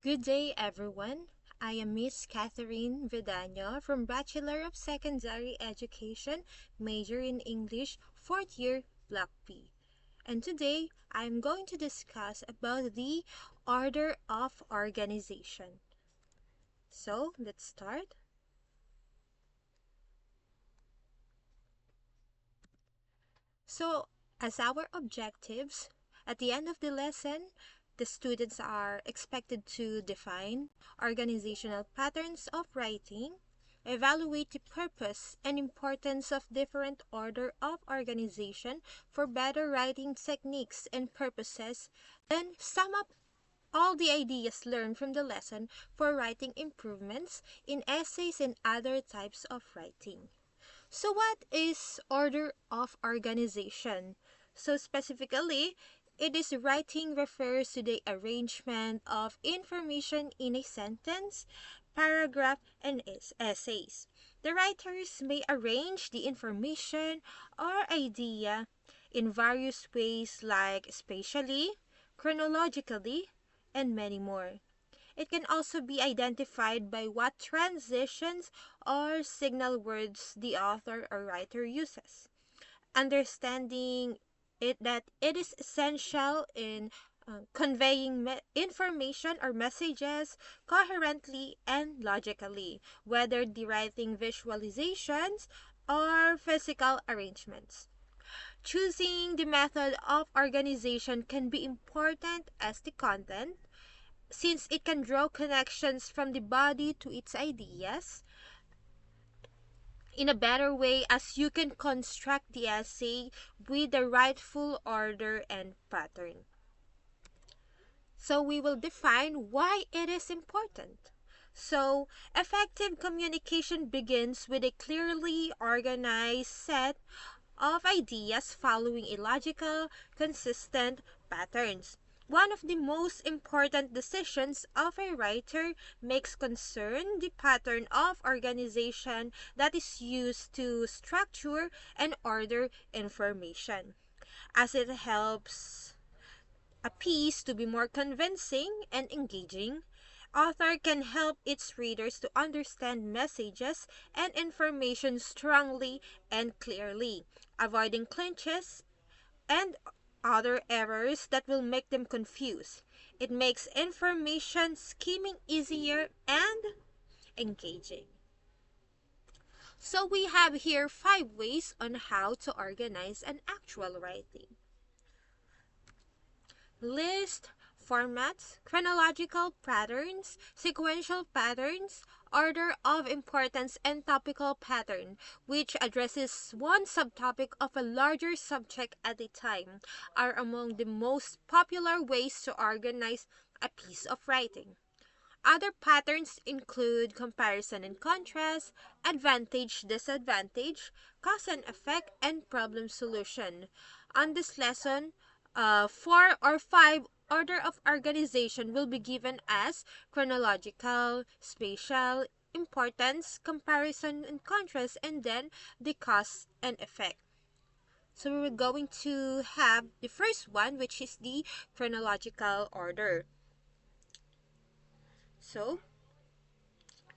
Good day, everyone. I am Miss Catherine Vidano from Bachelor of Secondary Education, major in English, 4th year, Block B. And today, I'm going to discuss about the order of organization. So, let's start. So, as our objectives, at the end of the lesson, the students are expected to define organizational patterns of writing, evaluate the purpose and importance of different order of organization for better writing techniques and purposes, then sum up all the ideas learned from the lesson for writing improvements in essays and other types of writing. So, what is order of organization? So, specifically, it is writing refers to the arrangement of information in a sentence, paragraph, and essays. The writers may arrange the information or idea in various ways like spatially, chronologically, and many more. It can also be identified by what transitions or signal words the author or writer uses. Understanding that it is essential in conveying information or messages coherently and logically, whether the writing visualizations or physical arrangements. Choosing the method of organization can be important as the content, since it can draw connections from the body to its ideas in a better way, as you can construct the essay with the rightful order and pattern. So we will define why it is important. So, effective communication begins with a clearly organized set of ideas following a logical, consistent patterns. One of the most important decisions of a writer makes concern the pattern of organization that is used to structure and order information, as it helps a piece to be more convincing and engaging. Author can help its readers to understand messages and information strongly and clearly, avoiding clinches and other errors that will make them confused. It makes information skimming easier and engaging. So we have here 5 ways on how to organize an actual writing. List, formats, chronological patterns, sequential patterns, order of importance, and topical pattern, which addresses one subtopic of a larger subject at a time, are among the most popular ways to organize a piece of writing. Other patterns include comparison and contrast, advantage, disadvantage, cause and effect, and problem solution. On this lesson, 4 or 5 order of organization will be given as chronological, spatial, importance, comparison and contrast, and then the cause and effect. So we're going to have the first one, which is the chronological order. So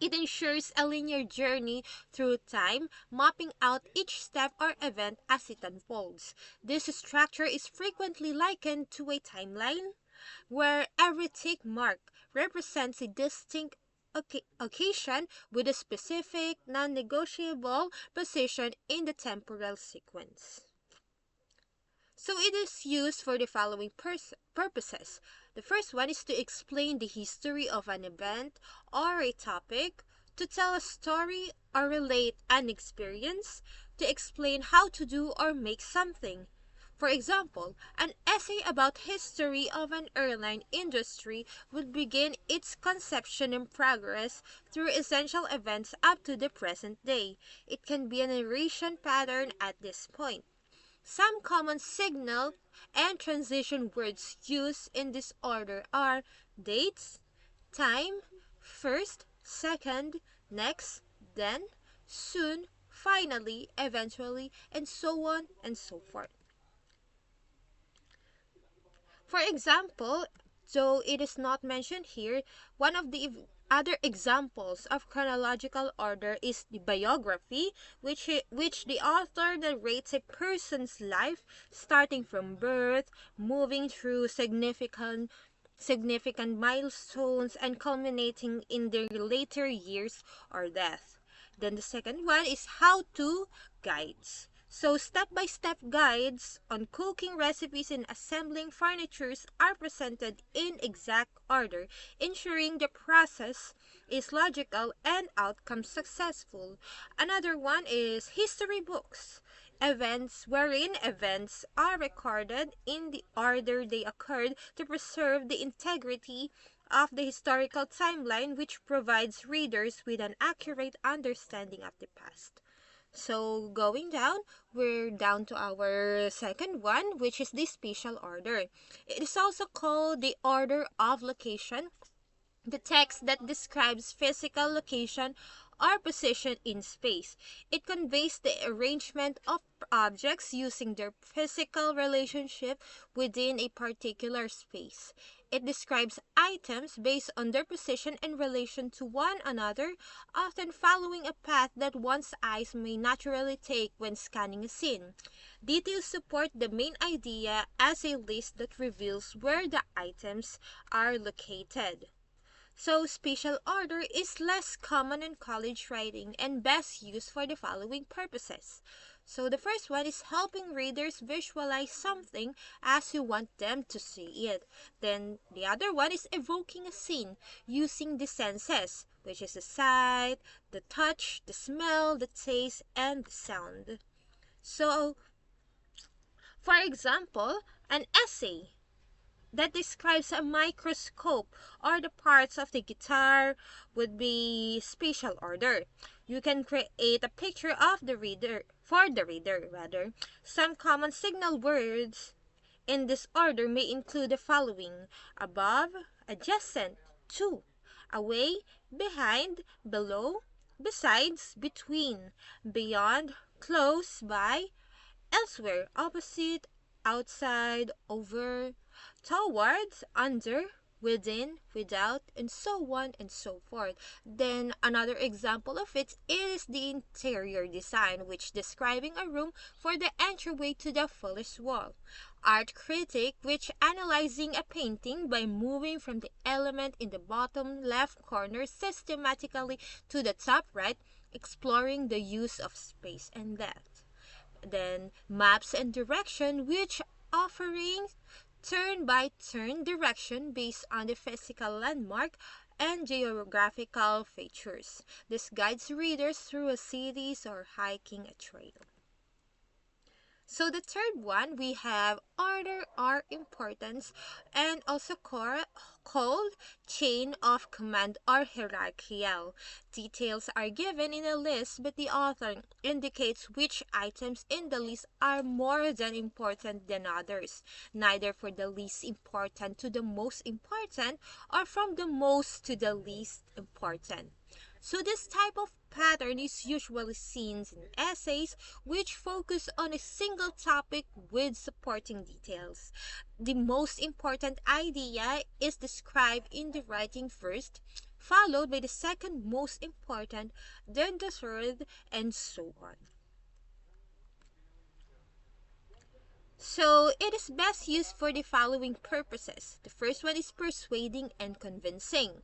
it ensures a linear journey through time, mapping out each step or event as it unfolds. This structure is frequently likened to a timeline, where every tick mark represents a distinct occasion with a specific, non-negotiable position in the temporal sequence. So it is used for the following purposes. The first one is to explain the history of an event or a topic, to tell a story or relate an experience, to explain how to do or make something. For example, an essay about history of an airline industry would begin its conception and progress through essential events up to the present day. It can be a narration pattern at this point. Some common signal and transition words used in this order are dates, time, first, second, next, then, soon, finally, eventually, and so on and so forth. For example, Though it is not mentioned here, one of the other examples of chronological order is the biography, which the author narrates a person's life starting from birth, moving through significant milestones and culminating in their later years or death. Then the second one is how-to guides. So step-by-step guides on cooking recipes and assembling furnitures are presented in exact order, ensuring the process is logical and outcome successful. Another one is history books. Events wherein events are recorded in the order they occurred to preserve the integrity of the historical timeline, which provides readers with an accurate understanding of the past. So going down, we're down to our second one, which is the spatial order. It is also called the order of location, the text that describes physical location or position in space. It conveys the arrangement of objects using their physical relationship within a particular space. It describes items based on their position in relation to one another, often following a path that one's eyes may naturally take when scanning a scene. Details support the main idea as a list that reveals where the items are located. So spatial order is less common in college writing and best used for the following purposes. So the first one is helping readers visualize something as you want them to see it. Then the other one is evoking a scene using the senses, which is the sight, the touch, the smell, the taste, and the sound. So, for example, an essay that describes a microscope or the parts of the guitar would be spatial order. You can create a picture of the reader for the reader rather. Some common signal words in this order may include the following: above, adjacent, to, away, behind, below, besides, between, beyond, close by, elsewhere, opposite, outside, over, towards, under, within, without, and so on and so forth. Then another example of it is the interior design, which describing a room for the entryway to the fullest wall. Art critic, which analyzing a painting by moving from the element in the bottom left corner systematically to the top right, exploring the use of space and depth. Then maps and direction, which offering turn-by-turn direction based on the physical landmark and geographical features. This guides readers through a cities or hiking a trail. So the third one, we have order or importance, and also called chain of command or hierarchical. Details are given in a list, but the author indicates which items in the list are more than important than others, neither for the least important to the most important or from the most to the least important. So this type of pattern is usually seen in essays which focus on a single topic with supporting details. The most important idea is described in the writing first, followed by the second most important, then the third, and so on. So it is best used for the following purposes. The first one is persuading and convincing.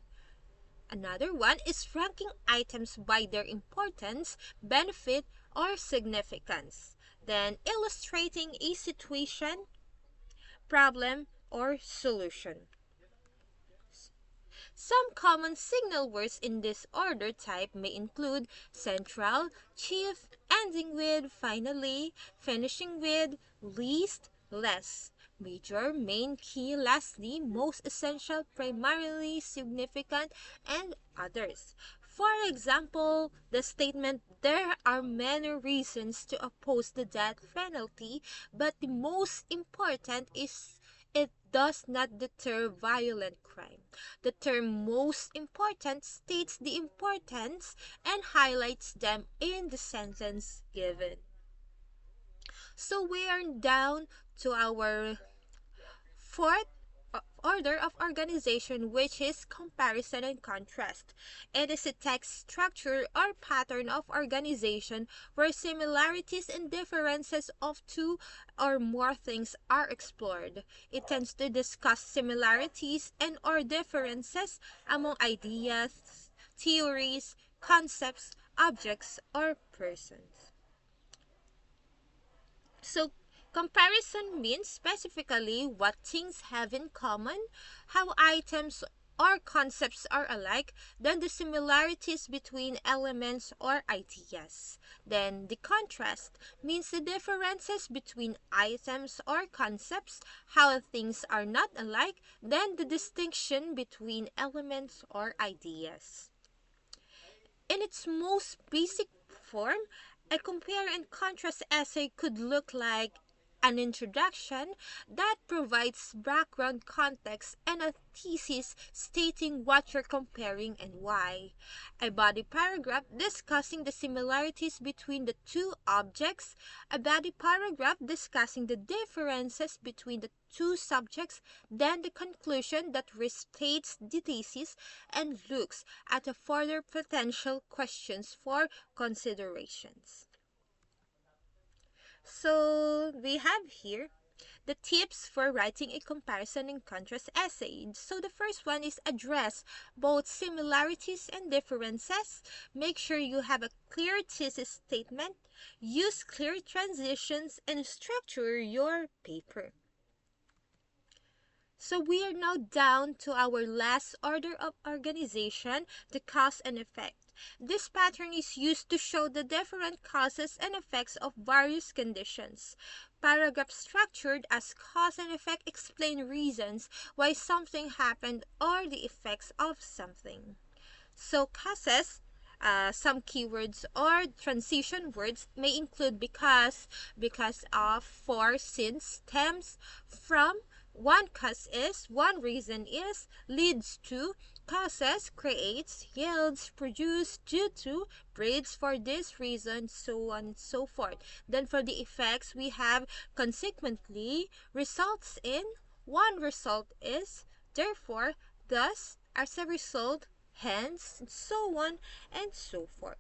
Another one is ranking items by their importance, benefit, or significance. Then illustrating a situation, problem, or solution. Some common signal words in this order type may include central, chief, ending with, finally, finishing with, least, less, major, main, key, lastly, most essential, primarily significant, and others. For example, the statement, there are many reasons to oppose the death penalty, but the most important is it does not deter violent crime. The term most important states the importance and highlights them in the sentence given. So we are down to our fourth order of organization, which is comparison and contrast. It is a text structure or pattern of organization where similarities and differences of two or more things are explored. It tends to discuss similarities and or differences among ideas, theories, concepts, objects, or persons. So, comparison means specifically what things have in common, how items or concepts are alike, then the similarities between elements or ideas. Then the contrast means the differences between items or concepts, how things are not alike, then the distinction between elements or ideas. In its most basic form, a compare and contrast essay could look like an introduction that provides background context and a thesis stating what you're comparing and why. A body paragraph discussing the similarities between the two objects. A body paragraph discussing the differences between the two subjects. Then the conclusion that restates the thesis and looks at the further potential questions for considerations. So we have here the tips for writing a comparison and contrast essay. So the first one is address both similarities and differences. Make sure you have a clear thesis statement. Use clear transitions and structure your paper. So we are now down to our last order of organization, the cause and effect. This pattern is used to show the different causes and effects of various conditions. Paragraphs structured as cause and effect explain reasons why something happened or the effects of something. So causes, some keywords or transition words may include because of, for, since, stems, from, one cause is, one reason is, leads to, causes, creates, yields, produce, due to, breeds for this reason, so on and so forth. Then for the effects, we have consequently, results in, one result is, therefore, thus, as a result, hence, and so on and so forth.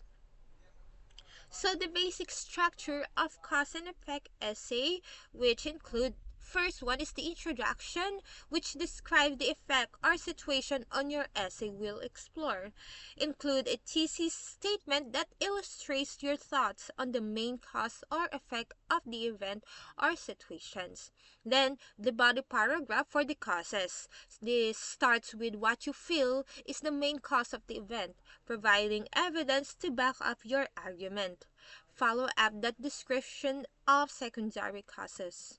So the basic structure of cause and effect essay, which include first one is the introduction, which describes the effect or situation on your essay will explore. Include a thesis statement that illustrates your thoughts on the main cause or effect of the event or situations. Then, the body paragraph for the causes. This starts with what you feel is the main cause of the event, providing evidence to back up your argument. Follow up that description of secondary causes.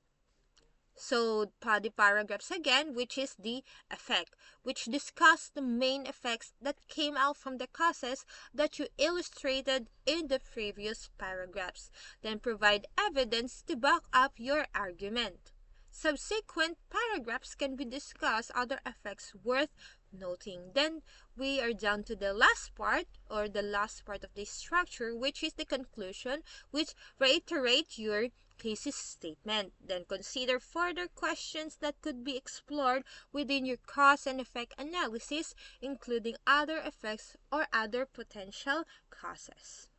So, the paragraphs again, which is the effect, which discuss the main effects that came out from the causes that you illustrated in the previous paragraphs. Then provide evidence to back up your argument. Subsequent paragraphs can be discussed other effects worth noting. Then we are down to the last part or the last part of this structure, which is the conclusion, which reiterate your thesis statement. Then consider further questions that could be explored within your cause and effect analysis, including other effects or other potential causes.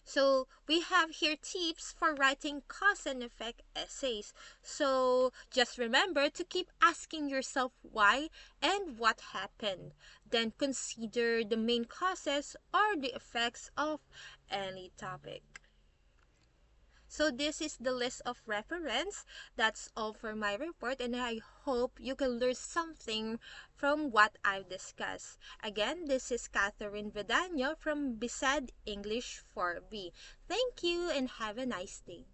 So we have here tips for writing cause and effect essays. So just remember to keep asking yourself why and what happened. Then consider the main causes or the effects of any topic. So this is the list of reference. That's all for my report, and I hope you can learn something from what I've discussed. Again, this is Catherine Vedano from BESED English 4B. Thank you and have a nice day.